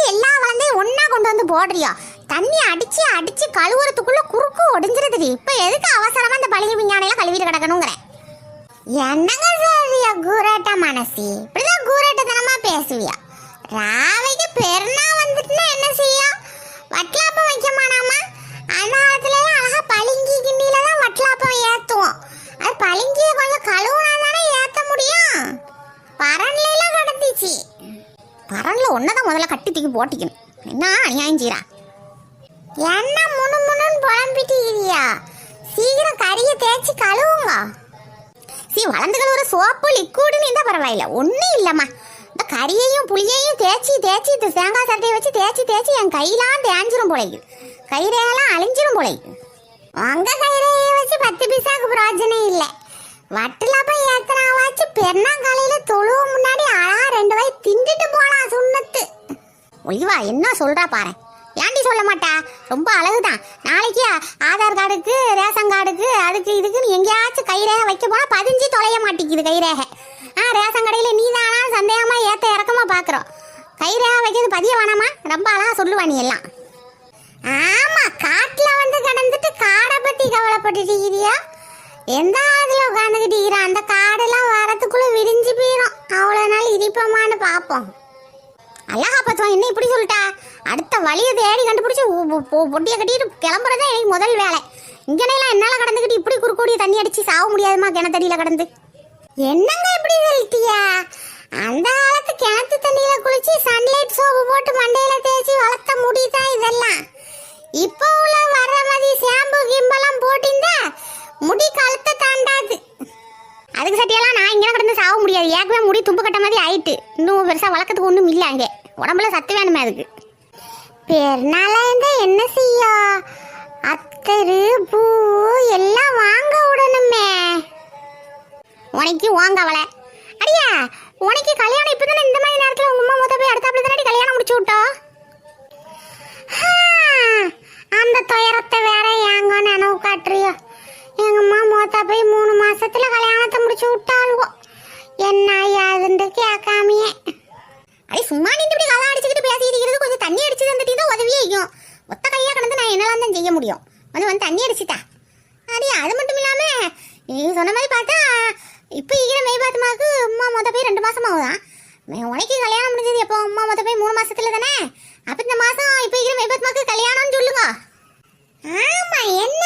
எல்லா வளந்தையும் ஒன்னா கொண்டு வந்து போடுறியோ? தண்ணி அடிச்சு அடிச்சு கழுவுறதுக்குள்ள குறுக்கு ஒடிஞ்சிருது. இப்ப எதுக்கு அவசரமா அந்த பழைய விஞ்ஞானையெல்லாம் கழுவிட்டு கிடக்கணுங்கிற? என்னங்க சரியா கூராட்ட மனசி, இப்படிதான் கூராட்டத்தனமா பேசுவியா? ராவைக்கு பெருனா வந்துட்டுனா என்ன செய்யும்? வட்டலாப்பம் வைக்கமானாமா? அனாத்துல அழகா பளிங்கி கிண்டியில தான் வட்டலாப்பம் ஏத்துவோம். அது பளிங்கிய கொஞ்சம் கழுவுனா தானே ஏத்த முடியும். பரன்ல எல்லாம் கிடந்துச்சு. பரன்ல ஒன்னதான் முதல்ல கட்டி தூக்கி போட்டிக்கணும். என்ன அநியாயம் செய்யறா? என்ன முணு முணுன்னு புலம்பிட்டியா? சீக்கிரம் கறியை தேய்ச்சி கழுவுங்க. வளர்ந்து கழுவுற சோப்பு லிக்விடுன்னு இருந்தா பரவாயில்ல, ஒன்றும் இல்லைம்மா. இந்த கறியையும் புளியையும் தேய்ச்சி தேய்ச்சி இந்த தேங்காய் சட்டையை வச்சு தேய்ச்சி தேய்ச்சி என் கையெல்லாம் தேஞ்சிரும் போலைக்கு, கைரையெல்லாம் அழிஞ்சிரும் போலைக்கு. உங்க கைரையை வச்சு 10 பைசாவுக்கு பிரோஜனம் இல்லை. வட்டலாப்பம் ஏத்தனாவாச்சு பெருநாங்காலையில தொழுவ முன்னாடி அழகா 2 வாய் திண்டுட்டு போலாம் சுண்ணத்து. ஒளிவா என்ன சொல்றா பாரு. ஏன்டி சொல்ல மாட்டா? ரொம்ப அழகுதான். நாளைக்கு ஆதார் கார்டுக்கு ரேஷன் கார்டுக்கு அதுக்கு இதுக்குன்னு எங்கேயாச்சும் கைரேகை வைக்க போனா பதிஞ்சு தொலைய மாட்டேங்குது கைரேகை. ரேஷன் கடையில் நீ தானா சந்தேகமா ஏத்த இறக்கமா பாக்குறோம். கைரேகை வைக்கிறது பதிய வேணாமா? ரொம்ப அழகா சொல்லுவா நீ எல்லாம். ஆமா, காட்டுல வந்து கடந்துட்டு காடை பத்தி கவலைப்பட்டுட்டியா? எந்த ஆதுல உட்காந்துக்கிட்டீரா? அந்த காடெல்லாம் வரத்துக்குள்ள விரிஞ்சு போயிடும். அவ்வளவு நாள் இடிப்போமான்னு பாப்போம். அழகா பார்த்துவான். என்ன இப்படி சொல்லிட்டா? அடுத்த வழியை தேடி கண்டுபிடிச்சி பொட்டியை கட்டிட்டு கிளம்புறதா எனக்கு முதல் வேலை. இங்கனையெல்லாம் என்னால் கடந்துக்கிட்டு இப்படி குறுக்கூடிய தண்ணி அடிச்சு சாக முடியாதுமா கிணத்தடியில கடந்து. என்னங்க இப்படி சொல்லிட்டியா? அந்த காலத்து கிணத்து தண்ணியில குளிச்சு சன்லைட் சோப்பு போட்டு மண்டையில தேய்ச்சி வளர்த்த முடிதான் இதெல்லாம். இப்போ உள்ள வர மாதிரி ஷாம்பு கிம்பெல்லாம் போட்டிருந்தா முடி கழுத்தை தாண்டாது. அதுக்கு சட்டியெல்லாம் நான் இங்கே கடந்து சாக முடியாது. ஏற்கனவே முடி தும்பு கட்ட மாதிரி ஆயிட்டு. இன்னும் பெருசாக வளர்க்கறதுக்கு ஒன்றும் இல்லை. அங்கே உடம்புல சத்து வேணுமே அதுக்கு. பெருநாளா இருந்தா என்ன செய்யும்? அத்தரு பூ எல்லாம் வாங்க விடணுமே. உனக்கு வாங்க அவளை அடியா. உனக்கு கல்யாணம் இப்பதானே இந்த மாதிரி நேரத்தில் உங்க அம்மா மொத்த போய் அடுத்தாப்புல தானே கல்யாணம் முடிச்சு விட்டோம். அந்த துயரத்தை வேற ஏங்க நினைவு காட்டுறியோ? எங்க அம்மா மொத்த போய் 3 மாசத்துல கல்யாணத்தை முடிச்சு விட்டாளுவோ. என்ன யாதுன்னு கேட்காமையே. அடி சும்மா நின்று இப்படி கதை அடிச்சுக்கிட்டு பேசிட்டு இருக்கிறது. கொஞ்சம் தண்ணி அடிச்சு தந்துட்டு தான் உதவியே ஆகும். ஒத்த கையா கிடந்து நான் என்னெல்லாம் தான் செய்ய முடியும். வந்து தண்ணி அடிச்சுட்டா அடி. அது மட்டும் இல்லாம நீ சொன்ன மாதிரி பார்த்தா இப்போ இருக்கிற மெய் பாத்துமாவுக்கு அம்மா மொத்த போய் 2 மாசம் ஆகுதான். உனக்கு கல்யாணம் முடிஞ்சது எப்போ? அம்மா மொத்த போய் 3 மாசத்துல தானே. அப்ப இந்த மாசம் இப்போ இருக்கிற மெய் பாத்துமாவுக்கு கல்யாணம்னு சொல்லுங்க. ஆமா, என்ன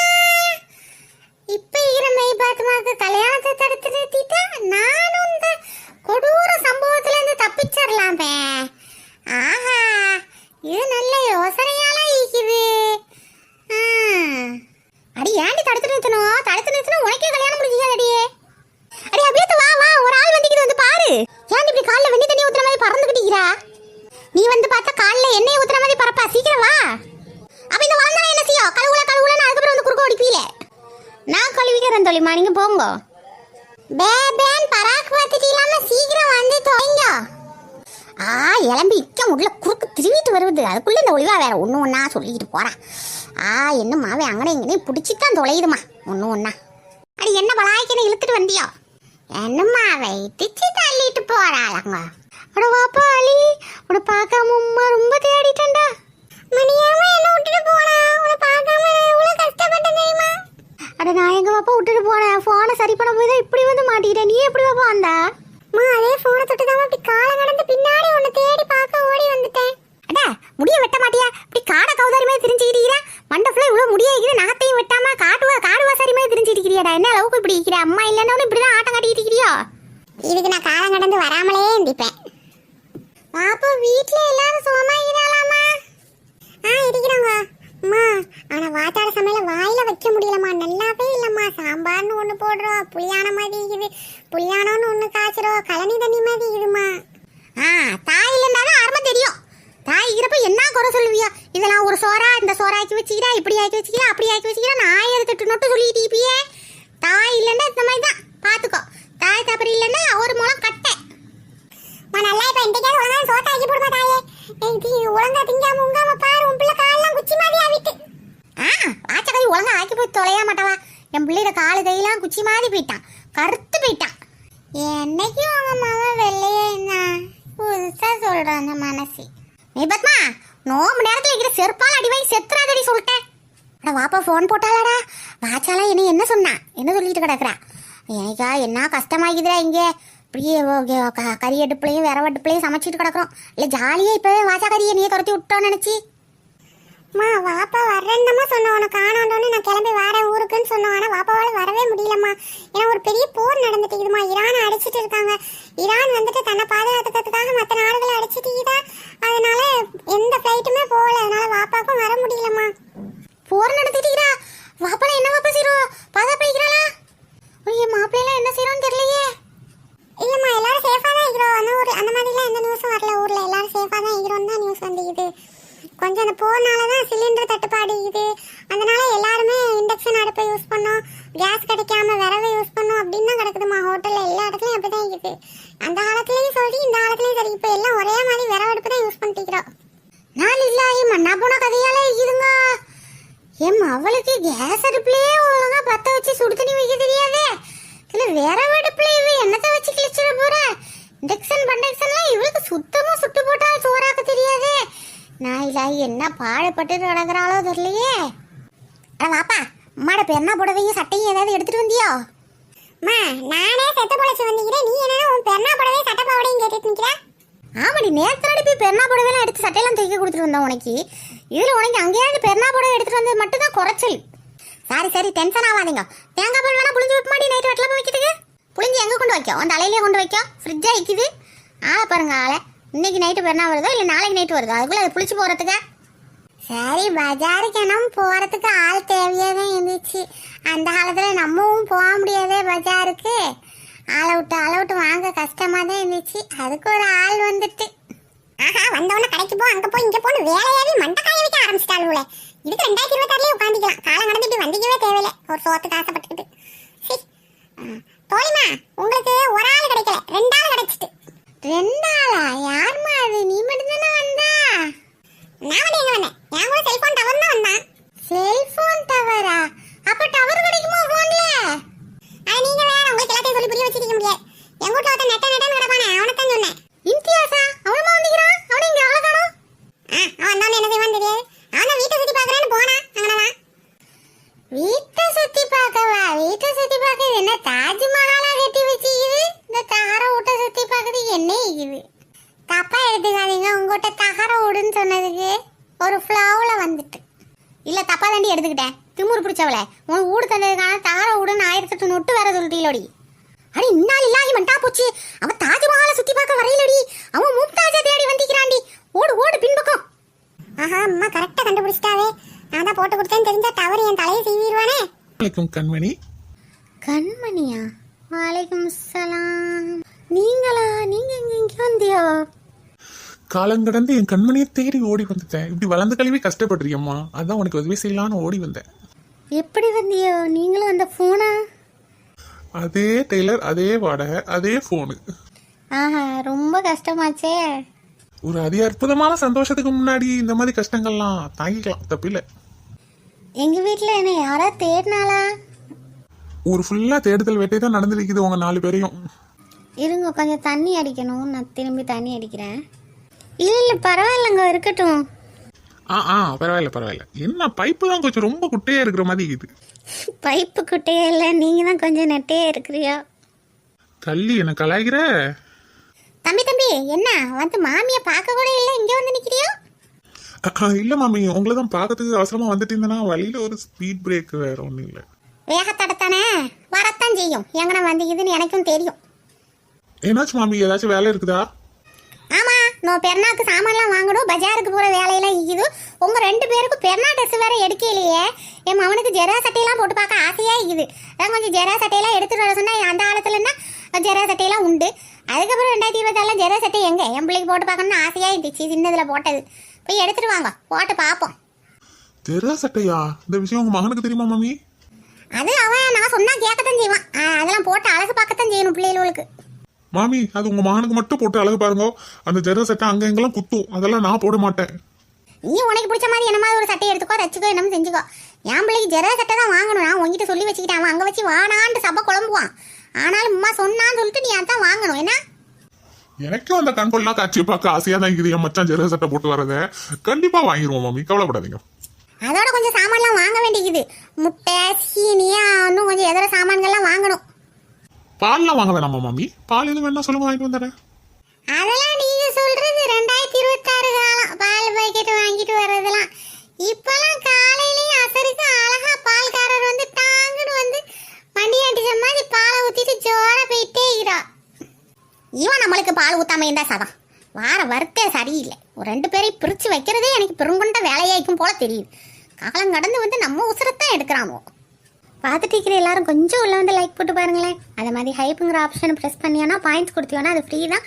இப்ப இருக்கிற மெய் பாத்துமாவுக்கு கல்யாணத்தை தடுத்து நிறுத்திட்டா நானும் இந்த கொடூர சம்பவத்துல இருந்து தப்பிச்சிடலாமே. ஆஹா, இது நல்ல யோசனையாலாம் இருக்குது. அடி ஏன்டி தடுத்து நிறுத்தணும்? தடுத்து நிறுத்தணும் உனக்கே கல்யாணம் முடிஞ்சாது அடியே. அடி அப்படியே வா வா, ஒரு ஆள் வந்துக்கிட்டு வந்து பாரு. ஏன்டி இப்படி காலில் வெண்ணி தண்ணி ஊத்துற மாதிரி பறந்துக்கிட்டீரா? நீ வந்து பார்த்தா காலில் எண்ணெய் ஊத்துற மாதிரி பறப்பா. சீக்கிரம் வா. அப்ப இந்த வாழ்ந்தா என்ன செய்யும்? கழுவுலன்னு அதுக்கப்புறம் வந்து குறுக்க ஓடிப்பீல. நான் கழுவிக்கிறேன் தோழிமா, நீங்க போங்க. பேபேன் பராக்கு பார்த்துட்டு இல்லாம சீக்கிரம் வந்து தொலைங்க. எலம்பி இக்க முடியல, குறுக்கு திரும்பிட்டு வருவது. அதுக்குள்ள இந்த ஒளிவா வேற ஒண்ணா சொல்லிக்கிட்டு போறான். என்ன மாவே அங்கனே இங்கனே பிடிச்சித்தான் தொலையுதுமா ஒண்ணா. அடி என்ன பலாய்க்கன்னு இழுத்துட்டு வந்தியோ? என்னம்மா வைத்திச்சு தள்ளிட்டு போறாளங்க. அட வாப்பா அலி, உன பார்க்காம அம்மா ரொம்ப தேடிட்டேன்டா. மணியாம என்ன விட்டுட்டு போனா? உன பார்க்காம எவ்வளவு கஷ்டப்பட்டேன் தெரியுமா? அட நான் எங்க பாப்பா விட்டுட்டு போனேன். போனை சரி பண்ண போய் தான் இப்படி வந்து மாட்டிக்கிட்டேன். நீ எப்படி பாப்பா வந்தா? அதே போனை தொட்டு தான் அப்படி காலை கடந்து பின்னாடி உன்னை தேடி பார்க்க ஓடி வந்துட்டேன். அடா முடிய வெட்ட மாட்டியா? இப்படி காடை கௌதாரி மாதிரி தெரிஞ்சுக்கிட்டீரா? மண்டை ஃபுல்லா இவ்வளவு முடியாக்கிற நகத்தையும் வெட்டாம காடுவாசாரி மாதிரி தெரிஞ்சுக்கிட்டியாடா. என்ன அளவுக்கு இப்படி இருக்கிற? அம்மா இல்லைன்னு இப்படிதான் ஆட்டம் காட்டிக்கிட்டு இருக்கிறியோ? இதுக்கு நான் காலம் கடந்து வராமலே இருந்திப்பேன். பாப்பா வீட்டுல எல்லாரும் சுகமா இருக்கிறாளாமா? இருக்கிறாங்க அம்மா. ஆனா வாத்தாட சமையல வாயில வைக்க முடியலம்மா. நல்லாவே இல்லம்மா. சாம்பார்னு ஒண்ணு போடுறோம், புளியான மாதிரி இருக்குது. புளியானோன்னு ஒண்ணு காய்ச்சிரும், கழனி தண்ணி மாதிரி இருக்குதுமா. தாய் இல்லைன்னாலும் அருமை தெரியும். தாய் இருக்கிறப்ப என்ன குறை சொல்லுவியா? இதெல்லாம் ஒரு சோறா? இந்த சோறா ஆக்கி வச்சுக்கிறா, இப்படி ஆக்கி வச்சுக்கிறா, அப்படி ஆக்கி வச்சுக்கிறா, நான் 1008 நொட்டு சொல்லிட்டு இருப்பியே. தாய் இல்லைன்னா இந்த மாதிரி தான் பாத்துக்கோ. தாய் தப்பறி இல்லைன்னா ஒரு முளம் கட்டை. நல்லா இப்ப இன்றைக்காவது ஒழுங்கா சோத்த ஆக்கி போடுமா தாயே. ஒழுங்கா திங்காம உங்காம பாரு. உன் பிள்ளை காலெல்லாம் குச்சி மாதிரி ஆவிட்டு. ஆச்சக்கறி ஒழுங்கா ஆக்கி போய் தொலையா மாட்டவா? என் பிள்ளையோட காலு கையெல்லாம் குச்சி மாதிரி போயிட்டான், கருத்து போயிட்டான். என்னைக்கும் உங்க மகன் வெள்ளையே இருந்தான். புதுசா சொல்றான் அந்த மனசு. நீ பத்மா நோம்பு நேரத்துல இருக்கிற செருப்பால் அடி வாங்கி செத்துறாதடி சொல்லிட்டேன். அட வாப்பா ஃபோன் போட்டாளாடா. வாச்சாலாம் என்ன சொன்னா, என்ன சொல்லிட்டு கிடக்குறா. எனக்கா என்ன கஷ்டமாக்குதுடா இங்கே இப்படியே கறி அடுப்புலையும் விரவடுப்புலையும் சமைச்சிட்டு கிடக்குறோம். இல்லை ஜாலியாக இப்போவே வாச்சா கறியை நீயே துரத்தி விட்டோன்னு நினச்சி. மா வாப்பா வர்றேன்னம்மா சொன்னோம், உனக்கு காணாண்டோன்னு நான் கிளம்பி வரேன் ஊருக்குன்னு சொன்னோம். ஆனால் வாப்பாவால் வரவே முடியலம்மா. ஏன்னா ஒரு பெரிய போர் நடந்துட்டுதுமா. ஈரான் அடிச்சிட்டு இருக்காங்க. ஈரான் வந்துட்டு தன்னை பாதுகாத்துக்கிறதுக்காக மற்ற நாடுகளை அடிச்சிட்டுதா. அதனால எந்த ஃப்ளைட்டுமே போகல. அதனால வாப்பாக்கும் வர முடியலம்மா. போர் நடத்திட்டீங்களா? வாப்பால என்ன வாப்பா செய்கிறோம்? பாதா போய்க்கிறாளா? என் மாப்பிள்ளைலாம் என்ன செய்யறோன்னு தெரியலையே. இல்லைம்மா எல்லாரும் சேஃபாக தான் இருக்கிறோம். அந்த மாதிரிலாம் எந்த நியூஸும் வரல. ஊரில் எல்லாரும் சேஃபாக தான் இருக்கிறோன்னு தான் நியூஸ் வந்துக்குது. கொஞ்சம் அந்த போனால தான் சிலிண்டர் தட்டுப்பாடு இது. அதனால எல்லாருமே இண்டக்ஷன் அடுப்பை யூஸ் பண்ணோம், கேஸ் கிடைக்காம விரவை யூஸ் பண்ணோம் அப்படின்னு தான் கிடக்குதுமா. ஹோட்டலில் எல்லா இடத்துலையும் அப்படி தான் இருக்குது. அந்த காலத்துலேயும் சரி இந்த காலத்துலேயும் சரி இப்போ எல்லாம் ஒரே மாதிரி விரவடுப்பு தான் யூஸ் பண்ணிக்கிறோம். நான் இல்லாயி மண்ணா போன கதையால இருக்குதுங்க. அவளுக்கு கேஸ் அடுப்புலயே ஒழுங்கா பத்த வச்சு சுடு தண்ணி வைக்க தெரியாதே. இல்ல வேற அடுப்புல இவ என்னத்தை வச்சு கிழிச்சிட போற? இண்டக்ஷன் பண்டக்ஷன்லாம் இவளுக்கு சுத்தமா சுட்டு போட்டா சோறாக்க தெரியாதே. நான் இல்லாயி என்ன பாடுபட்டு கிடக்குறாளோ தெரியலையே. அட வாப்பா, அம்மாட பெருனா புடவையும் சட்டையும் ஏதாவது எடுத்துட்டு வந்தியோ? மா நானே செத்து பொழைச்சு வந்துக்கிறேன். நீ என்ன உன் பெருனா புடவை சட்டை பாவடையும் கேட்டுட்டு நிற்கிற? ஆமாடி, நேற்று போய் பெருனா புடவைலாம் எடுத்து சட்டையெல்லாம் தைக்க கொடுத்துட்டு வந்தோம் உனக்கு. இதில் உனக்கு அங்கேயாவது பெருனா புடவை எடுத்துட்டு வந்தது மட்டும் தான் குறைச்சல். சரி டென்ஷன் ஆகாதீங்க. தேங்காய் பால் வேணா புளிஞ்சு விட்டு மாடி நைட்டு வெட்டலாம் வைக்கிறதுக்கு. புளிஞ்சு எங்கே கொண்டு வைக்கோ? அந்த அலையிலே கொண்டு வைக்கோ. ஃப்ரிட்ஜாக வைக்குது. ஆளை பாருங்க ஆளை. இன்னைக்கு நைட்டு பெருனா வருதோ இல்லை நாளைக்கு நைட்டு வருதோ அதுக்குள்ளே அது புளிச்சு போகிறதுக்கு. சரி பஜாருக்கு என்ன போகிறதுக்கு ஆள் தேவையாக தான் இருந்துச்சு. அந்த காலத்தில் நம்மவும் போக முடியாதே பஜாருக்கு. ஆளை விட்டு வாங்க கஷ்டமாக தான் இருந்துச்சு. அதுக்கு ஒரு ஆள் வந்துட்டு ஆஹா வந்தவொடனே கடைக்கு போ அங்கே போய் இங்கே போன்னு வேலையாவே மண்டக்காய வைக்க ஆரம்பிச்சிட்டாளுல. இதுக்கு 2026 உட்காந்துக்கலாம். காலம் கடந்து இப்படி வந்திக்கவே தேவையில்லை. ஒரு சோத்துக்கு ஆசைப்பட்டுக்கிட்டு. சரி தோழிமா, உங்களுக்கு ஒரு ஆள் கிடைக்கல, 2 ஆள் கிடைச்சிட்டு. 2 ஆளா? யாருமா அது? நீ மட்டும் தானே வந்தா? நான் வந்து எங்க வந்தேன்? என் கூட செல்போன் டவர் தான் வந்தான். செல்போன் டவரா? அப்ப டவர் கிடைக்குமா போன்ல? அது நீங்க வேற உங்களுக்கு எல்லாத்தையும் சொல்லி புரிய வச்சிருக்க முடியாது. எங்க வீட்டுல ஒருத்தன் நெட்டன்னு கிடப்பானே அவனை தான் சொன்னேன். இம்தியாசா? அவனுமா வந்துக்கிறான்? அவனை இங்க ஆள காணோம். அவன் தான் என்ன செய்வான்னு தெரியாது. அவன் வீட்டை சுத்தி பாக்குறேன்னு போனா அங்கனதான். வீட்டை சுத்தி பார்க்கவா? வீட்டை சுத்தி பார்க்க என்ன தாஜ்மஹாலா கட்டி வச்சுக்குது? இந்த தகர வீட்டை சுத்தி பார்க்கறது என்ன இருக்குது? தப்பா எடுத்துக்காதீங்க. உங்ககிட்ட தகர வீடுன்னு சொன்னதுக்கு ஒரு ஃப்ளவுல வந்துட்டு. இல்ல தப்பா தாண்டி எடுத்துக்கிட்டேன். திமுரு பிடிச்சவள உனக்கு வீடு தந்ததுக்கான தகர வீடுன்னு 1008 நொட்டு வேற சொல்லிட்டீங்களோடி. அடி இன்னாள் இல்லாகி மண்டா போச்சு. அவன் தாஜ்மஹாலை சுத்தி பார்க்க வரையிலடி. அவன் மும்தாஜை தேடி வந்திக்கிறாண்டி. ஓடு பின்பக்கம். ஆஹா அம்மா கரெக்டா கண்டுபிடிச்சிட்டாவே. நான் தான் போட்டு கொடுத்தேன்னு தெரிஞ்சா டவர் என் தலையை சீவிடுவானே. வணக்கம் கண்மணி. கண்மணியா? வலைக்கும் சலாம். நீங்களா? நீங்க எங்க வந்தியோ? காலங்கடந்து என் கண்மணியை தேடி ஓடி வந்துட்டேன். இப்படி வளர்ந்து கழுவி கஷ்டப்படுறியம்மா, அதான் உனக்கு உதவி செய்யலான்னு ஓடி வந்தேன். எப்படி வந்தியோ? நீங்களும் அந்த போனா? அதே டெய்லர், அதே வாடகை, அதே போனு. ஆஹா ரொம்ப கஷ்டமாச்சே. ஒரு அதி அற்புதமான சந்தோஷத்துக்கு முன்னாடி இந்த மாதிரி கஷ்டங்கள்லாம் தாங்கிக்கலாம், தப்பில்லை. எங்க வீட்டுல என்ன யாரா தேடினாளா? ஒரு ஃபுல்லா தேடுதல் வேட்டை தான் நடந்துருக்குது உங்க 4 பேரையும். இருங்க கொஞ்சம் தண்ணி அடிக்கணும். நான் திரும்பி தண்ணி அடிக்கிறேன். இல்ல பரவாயில்லங்க இருக்கட்டும். பரவாயில்ல. என்ன பைப்பு தான் கொஞ்சம் ரொம்ப குட்டையா இருக்கிற மாதிரி இருக்குது. பைப்பு குட்டையே இல்லை, நீங்க தான் கொஞ்சம் நெட்டையா இருக்கிறியா? கள்ளி என்ன கலாய்கிற? தம்பி என்ன வந்து மாமிய பார்க்க கூட இல்லை, இங்க வந்து நிக்கிறியோ? இல்ல மாமி, உங்களை தான் பார்க்கறதுக்கு அவசரமா வந்துட்டு இருந்தேன்னா வழியில ஒரு ஸ்பீட் பிரேக் வேற ஒன்றும் இல்லை. வேகத்தடத்தானே வரத்தான் செய்யும். எங்கன வந்தீங்கன்னு எனக்கும் தெரியும். என்னாச்சு மாமி, ஏதாச்சும் வேலை இருக்குதா? ஆமா, நான் பெருநாக்கு சாமான்லாம் வாங்கணும். பஜாருக்கு போற வேலையெல்லாம் இருக்குது. உங்க 2 பேருக்கும் பெருநா ட்ரெஸ் வேற எடுக்கலையே. என் மவனுக்கு ஜெரா சட்டையெல்லாம் போட்டு பார்க்க ஆசையா இருக்குது. அதான் கொஞ்சம் ஜெரா சட்டையெல்லாம் எடுத்துட்டு வர சொன்னா அந்த காலத்துலன்னா ஜெரா சட்டையெல்லாம் உண்டு. அதுக்கப்புறம் 2024 ஜெரா சட்டை எங்க என் பிள்ளைக்கு போட்டு பார்க்கணும்னு ஆசையா இருந்துச்சு. சின்னதுல போட்டது. போய் எடுத்துட்டு வாங்க, போட்டு பார்ப்போம். ஜெரா சட்டையா? இந்த விஷயம் உங்க மகனுக்கு தெரியுமா மாமி? அது அவன் நான் சொன்னா கேட்கத்தான் செய்வான். அதெல்லாம் போட்டு அழகு பார்க்கத்தான் செய்யணும் பிள்ளைகளுக்கு. மாமி, அது உங்க மகனுக்கு மட்டும் போட்டு அழகு பாருங்க. அந்த ஜெரா சட்டை அங்க எங்கெல்லாம் குத்தும், அதெல்லாம் நான் போட மாட்டேன். நீ உனக்கு பிடிச்ச மாதிரி என்ன மாதிரி ஒரு சட்டை எடுத்துக்கோ, தச்சுக்கோ, என்னமோ செஞ்சுக்கோ. என் பிள்ளைக்கு ஜெரா சட்டை தான் வாங்கணும். நான் உங்ககிட்ட சொல்லி வச்சுக்கிட்டேன். அவன் அங்கே வச்சு வானான்ட்டு சப்ப குழம்புவான். ஆனாலும் அம்மா சொன்னான்னு சொல்லிட்டு நீ அதான் வாங்கணும். என்ன எனக்கும் அந்த கண்கொள்ளா காட்சியை பார்க்க ஆசையா தான் இருக்குது. என் மச்சான் ஜெருக சட்டை போட்டு வரத கண்டிப்பா வாங்கிடுவோம் மாமி, கவலைப்படாதீங்க. அதோட கொஞ்சம் சாமான்லாம் வாங்க வேண்டியது. முட்டை, சீனியா, இன்னும் கொஞ்சம் எதர சாமான்கள்லாம் வாங்கணும். பால்லாம் வாங்க வேணாமா மாமி? பால் எதுவும் வேணா சொல்லுங்க, வாங்கிட்டு வந்துடுறேன். அதெல்லாம் நீங்க சொல்றது 2026 காலம் பால் பாக்கெட் வாங்கிட்டு வர்றதெல்லாம். இப்பெல்லாம் காலையிலயும் அசருக்கு அழகா பால்காரர் வந்து டாங்குன்னு வந்து வண்டி அடிச்ச மாதிரி பாலை ஊத்திட்டு ஜோர போயிட்டே இருக்கிறா. இவன் நம்மளுக்கு பால் ஊத்தாம இருந்தா சதம் வார வருத்தே சரியில்லை. ஒரு 2 பேரையும் பிரிச்சு வைக்கிறதே எனக்கு பெருங்கொண்ட வேலையாய்க்கும் போல தெரியுது. காலம் கடந்து வந்து நம்ம உசுரத்தான் எடுக்கிறாமோ. பார்த்துட்டு இருக்கிற எல்லாரும் கொஞ்சம் உள்ள வந்து லைக் போட்டு பாருங்களேன். அதே மாதிரி ஹைப்புங்கிற ஆப்ஷனை ப்ரெஸ் பண்ணியோன்னா பாயிண்ட்ஸ் கொடுத்தியோன்னா அது ஃப்ரீ தான்.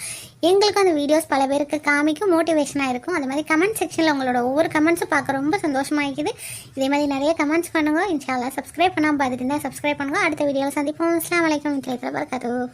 எங்களுக்கும் அந்த வீடியோஸ் பல பேருக்கு காமிக்கும், மோட்டிவேஷனாக இருக்கும். அதே மாதிரி கமெண்ட் செக்ஷனில் உங்களோட ஒவ்வொரு கமெண்ட்ஸும் பார்க்க ரொம்ப சந்தோஷமாக இருக்குது. இதே மாதிரி நிறைய கமெண்ட்ஸ் பண்ணுங்க. இன்ஷால்லா சப்ஸ்கிரைப் பண்ணாமல் பார்த்துட்டு இருந்தால் சப்ஸ்கிரைப் பண்ணுங்க. அடுத்த வீடியோவில் சந்திப்போம். அஸ்ஸலாமு அலைக்கும் வரஹ்மத்துல்லாஹி வபரகாத்துஹு.